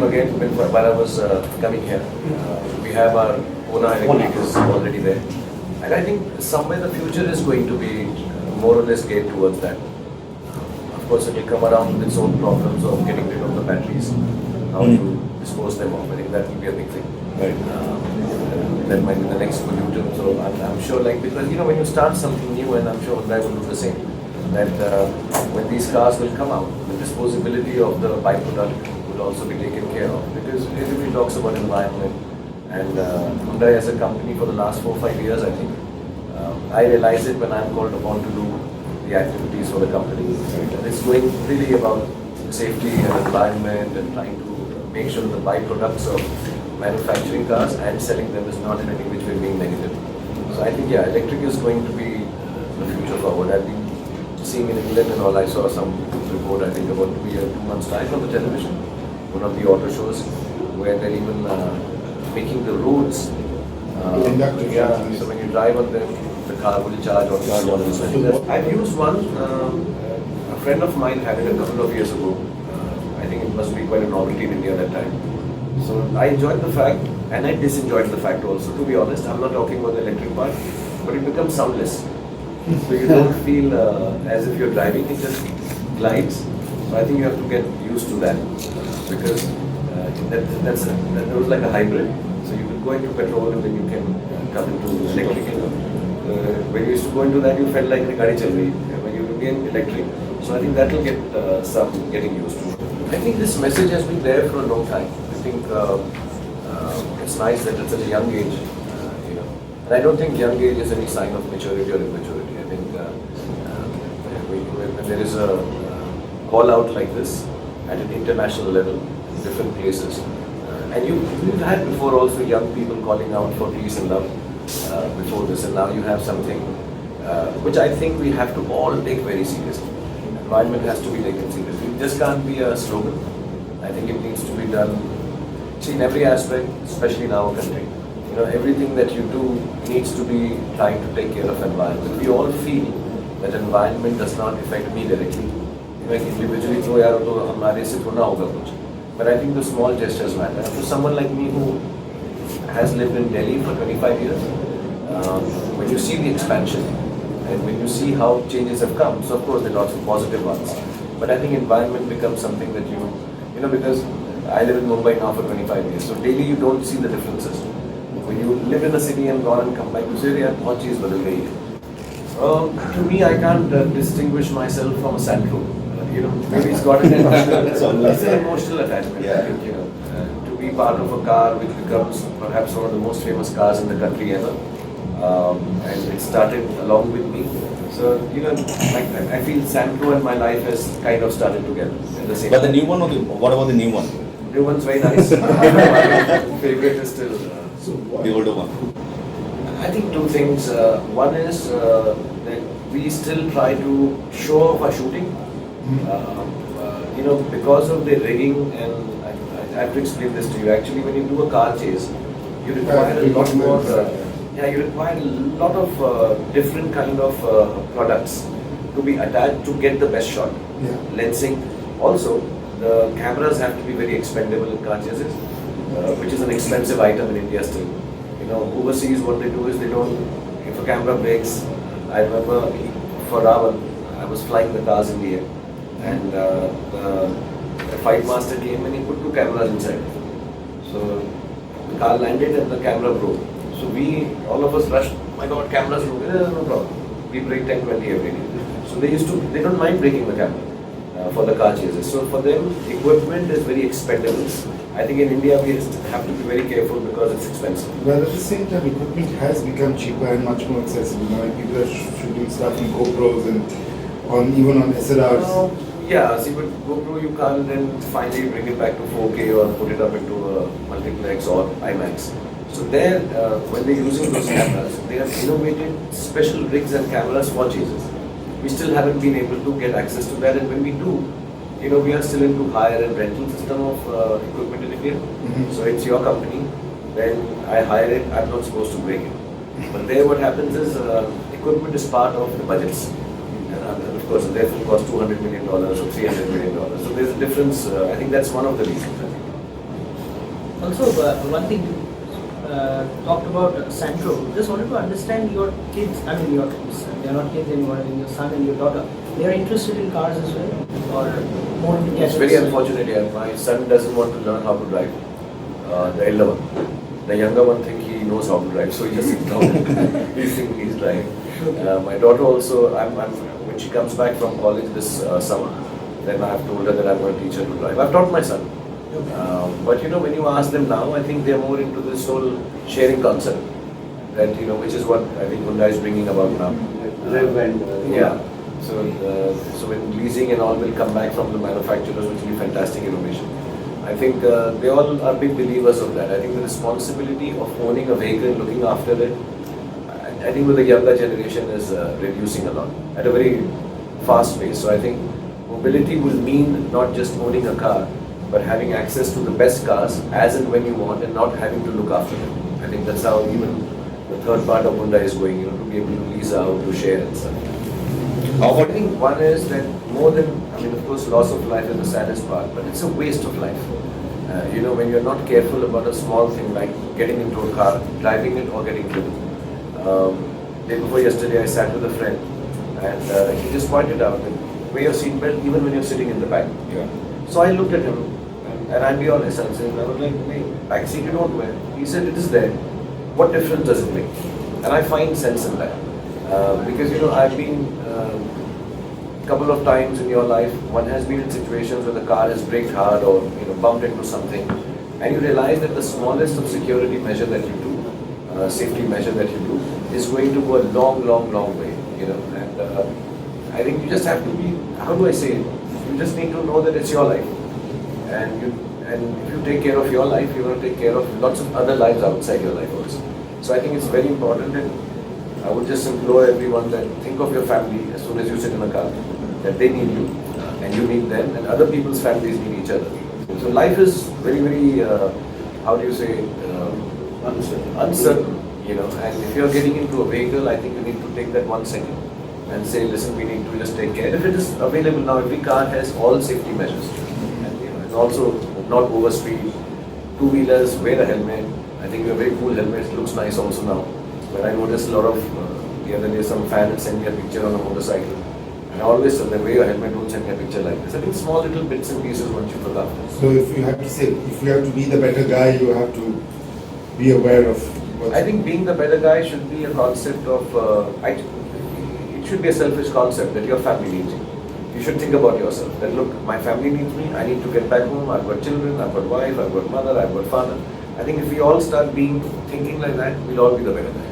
team again while I was coming here. We have our Pune Electric is already there. And I think somewhere the future is going to be more or less geared towards that. Of course, it will come around with its own problems of getting rid of the batteries, how to dispose them off. I think that will be a big thing. Right. That might be the next pollutant. So I'm sure, like, because when you start something new, and I'm sure Hyundai will do the same, that when these cars will come out, the disposability of the byproduct will also be taken care of. Because everybody talks about environment, and Hyundai as a company for the last 4 or 5 years, I think, I realize it when I'm called upon to do the activities for the company. And it's going really about safety and environment and trying to make sure the byproducts of manufacturing cars and selling them is not in any which way being negative. So I think, yeah, electric is going to be the future forward. I've been seeing in England and all, I saw some report, I think about 2 months time on the television, one of the auto shows, where they're even making the roads. So when you drive on them, the car will charge automatically. I've used one, a friend of mine had it a couple of years ago. I think it must be quite a novelty in India at that time. So I enjoyed the fact, and I disenjoyed the fact also, to be honest. I'm not talking about the electric part, but it becomes soundless. So you don't feel as if you're driving, it just glides. So I think you have to get used to that, because that was like a hybrid. So you could go into petrol and then you can come into electric. When you used to go into that, you felt like the gari chal rahi. When you begin electric, so I think that will get some getting used to. I think this message has been there for a long time. I think it's nice that it's at a young age, and I don't think young age is any sign of maturity or immaturity. I think when there is a call out like this at an international level, in different places, and you've had before also young people calling out for peace and love before this, and now you have something which I think we have to all take very seriously. Environment has to be taken seriously. It just can't be a slogan. I think it needs to be done. See, in every aspect, especially in our country, everything that you do needs to be trying to take care of environment. We all feel that environment does not affect me directly. Individually, but I think the small gestures matter. For someone like me who has lived in Delhi for 25 years, when you see the expansion and when you see how changes have come, so of course there are lots of positive ones, but I think environment becomes something that because I live in Mumbai now for 25 years, so daily you don't see the differences. When you live in a city and gone and come back, you say, yeah, बहुत चीज़ बदल गई है. To me, I can't distinguish myself from a Santro. Maybe it's got an emotional attachment. Yeah. I think, to be part of a car which becomes perhaps one of the most famous cars in the country ever, and it started along with me. So I feel Santro and my life has kind of started together at the same. But the new one, what about the new one? New one's very nice. My favorite is still The older one. I think two things. One is that we still try to show off our shooting. Because of the rigging, and I have to explain this to you. Actually, when you do a car chase, you require a lot more. You require a lot of different kind of products to be attached to get the best shot. Lensing. Also, the cameras have to be very expendable in car chases, which is an expensive item in India still. Overseas, what they do is they don't. If a camera breaks, I remember for Ravan, I was flying the cars in the air, and the fight master came and he put 2 cameras inside. So the car landed and the camera broke. So all of us rushed. My God, cameras broke. No problem. We break 10-20 every day. So they don't mind breaking the camera for the car chases. So for them, equipment is very expendable. I think in India we have to be very careful because it's expensive. Well, at the same time, equipment has become cheaper and much more accessible. Now people are shooting stuff in GoPros and even on SLRs. See, but GoPro you can't then finally bring it back to 4K or put it up into a multiplex or IMAX. So there, when they're using those cameras, they have innovated special rigs and cameras for chases. We still haven't been able to get access to that, and when we do, we are still into hire and rental system of equipment in India. So it's your company, then I hire it, I'm not supposed to break it. But there what happens is, equipment is part of the budgets. And of course, therefore it costs $200 million or $300 million. So there's a difference. I think that's one of the reasons. I think. Also, one thing you talked about Santro. Just wanted to understand your kids. I mean, your they are not kids anymore. I mean, your son and your daughter. They are interested in cars as well, or more into It's gadgets? very unfortunate here. My son doesn't want to learn how to drive. The elder one. The younger one think he knows how to drive, so he just sits down. He's thinking he's driving. My daughter also, when she comes back from college this summer, then I've told her that I'm going to teach her to drive. I've taught my son. But you know, when you ask them now, I think they're more into this whole sharing concept. That, you know, which is what I think Hyundai is bringing about now. Yeah. So when leasing and all will come back from the manufacturers, which will be fantastic innovation. I think they all are big believers of that. I think the responsibility of owning a vehicle, looking after it, I think with the younger generation is reducing a lot at a very fast pace. So I think mobility will mean not just owning a car, but having access to the best cars as and when you want, and not having to look after them. I think that's how even the third part of Hyundai is going, you know, to be able to lease out, to share and stuff. I think one is that more than, I mean, of course, loss of life is the saddest part, but it's a waste of life. You know, when you're not careful about a small thing like getting into a car, driving it, or getting killed. Day before yesterday, I sat with a friend, and he just pointed out that wear your seatbelt even when you're sitting in the back. Yeah. So I looked at him, and I'll be honest, I was like, "Hey, back seat you don't wear." He said, "It is there. What difference does it make?" And I find sense in that. Because, you know, I've been a couple of times in your life, one has been in situations where the car has braked hard or, you know, bumped into something, and you realize that the smallest of security measure that you do, safety measure that you do, is going to go a long, long, long way, you know. And I think you just have to be, how do I say it? You just need to know that it's your life, and if you take care of your life, you're going to take care of lots of other lives outside your life also. So I think it's very important, and I would just implore everyone that think of your family as soon as you sit in a car, that they need you, and you need them, and other people's families need each other. So life is very, very, how do you say, uncertain, you know, and if you're getting into a vehicle, I think you need to take that 1 second and say, listen, we need to just take care. If it is available now, every car has all safety measures, and, you know, and also not overspeed. Two-wheelers, wear a helmet. I think a very cool helmet, it looks nice also now. But I noticed a lot of, the other day some fan had sent me a picture on a motorcycle. And I always tell them, wear your helmet, don't send me a picture like this. I think small little bits and pieces once you look after. So if you have to say, if you have to be the better guy, you have to be aware of what's... I think being the better guy should be a concept of, it should be a selfish concept that your family needs you. You should think about yourself, that look, my family needs me, I need to get back home, I've got children, I've got wife, I've got mother, I've got father. I think if we all start thinking like that, we'll all be the better guy.